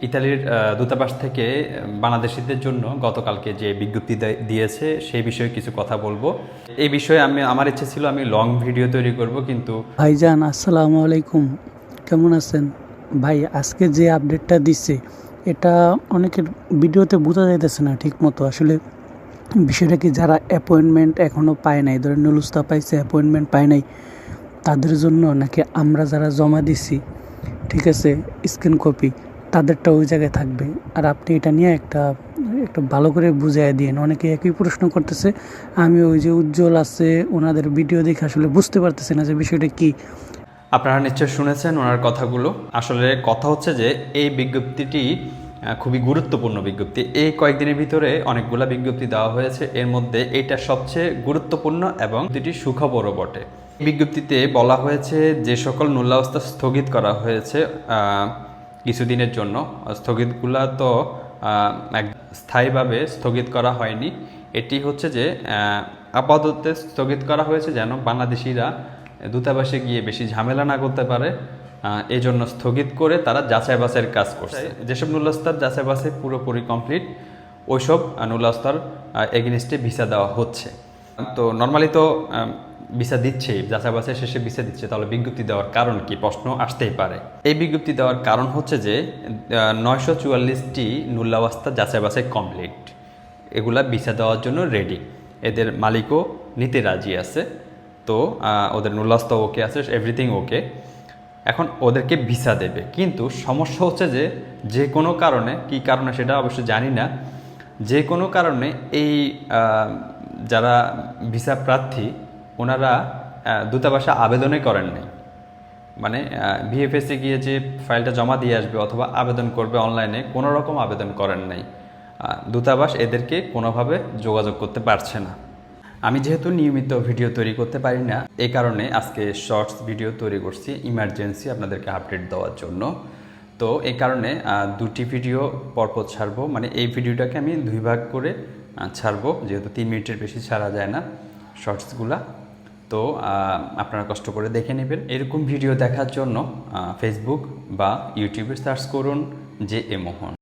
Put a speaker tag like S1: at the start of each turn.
S1: ইতালির দূতাবাস থেকে বাংলাদেশিদের জন্য গতকালকে যে বিজ্ঞপ্তি দিয়েছে সেই বিষয়ে কিছু কথা বলবো। এই বিষয়ে আমার ইচ্ছে ছিল আমি লং ভিডিও তৈরি করব, কিন্তু
S2: ভাইজান আসসালামু আলাইকুম, কেমন আছেন ভাই? আজকে যে আপডেটটা দিচ্ছে এটা অনেকের ভিডিওতে বোঝা যাইতেছে না ঠিক মতো। আসলে বিষয়টা কি, যারা অ্যাপয়েন্টমেন্ট এখনও পায় নাই, ধরেন নুলুস্তা পাইছে অ্যাপয়েন্টমেন্ট পায় নাই, তাদের জন্য নাকি আমরা যারা জমা দিছি, ঠিক আছে, স্ক্যান কপি, তাদেরটা ওই জায়গায় থাকবে। আর আপনি এটা নিয়ে একটা ভালো করে বুঝাই দিন। অনেকে একই প্রশ্ন করতেছে। আমি ওই যে উজ্জ্বল আছে ওনাদের ভিডিও দেখে আসলে বুঝতে পারতেছি না যে বিষয়টা কি।
S1: আপনারা নিশ্চয় শুনেছেন ওনার কথাগুলো। আসলে কথা হচ্ছে যে এই বিজ্ঞপ্তিটি খুবই গুরুত্বপূর্ণ বিজ্ঞপ্তি। এই কয়েকদিনের ভিতরে অনেকগুলো বিজ্ঞপ্তি দেওয়া হয়েছে, এর মধ্যে এইটা সবচেয়ে গুরুত্বপূর্ণ এবং এটি সুখবরও বটে। বিজ্ঞপ্তিতে বলা হয়েছে যে সকল নুল্লাবস্থা স্থগিত করা হয়েছে কিছুদিনের জন্য, স্থগিতগুলা তো স্থায়ীভাবে স্থগিত করা হয়নি। এটি হচ্ছে যে আপাতত স্থগিত করা হয়েছে যেন বাংলাদেশিরা দূতাবাসে গিয়ে বেশি ঝামেলা না করতে পারে, এই জন্য স্থগিত করে তারা যাচাই বাছাইয়ের কাজ করছে। যেসব নুল্লাস্তার যাচাই বাছাই পুরোপুরি কমপ্লিট, ওইসব নুল্লাস্তার এগেনিস্টে ভিসা দেওয়া হচ্ছে। তো নর্মালি তো ভিসা দিচ্ছেই, যাচাই বাছাই শেষে ভিসা দিচ্ছে, তাহলে বিজ্ঞপ্তি দেওয়ার কারণ কি প্রশ্ন আসতেই পারে। এই বিজ্ঞপ্তি দেওয়ার কারণ হচ্ছে যে 944টি নুল্লাওয়াস্তা যাচাই বাছাই কমপ্লিট, এগুলা ভিসা দেওয়ার জন্য রেডি, এদের মালিকও নিতে রাজি আছে। তো ওদের নুল্লাস্তা ওকে আছে, এভরিথিং ওকে। এখন ওদেরকে ভিসা দেবে, কিন্তু সমস্যা হচ্ছে যে যে কোনো কারণে, কী কারণে সেটা অবশ্য জানি না, যে কোনো কারণে এই যারা ভিসা প্রার্থী ওনারা দূতাবাসে আবেদনই করেন নাই। মানে ভিএফএসে গিয়ে যে ফাইলটা জমা দিয়ে আসবে অথবা আবেদন করবে অনলাইনে, কোনো রকম আবেদন করেন নাই। দূতাবাস এদেরকে কোনোভাবে যোগাযোগ করতে পারছে না। আমি যেহেতু নিয়মিত ভিডিও তৈরি করতে পারি না, এই কারণে আজকে শর্টস ভিডিও তৈরি করছি ইমার্জেন্সি আপনাদেরকে আপডেট দেওয়ার জন্য। তো এই কারণে দুটি ভিডিও পরপর ছাড়বো, মানে এই ভিডিওটাকে আমি 2 ভাগ করে ছাড়বো, যেহেতু 3 মিনিটের বেশি ছাড়া যায় না শর্টসগুলা। তো আপনারা কষ্ট করে দেখে নেবেন। এরকম ভিডিও দেখার জন্য ফেসবুক বা ইউটিউবে সার্চ করুন JA মোহন।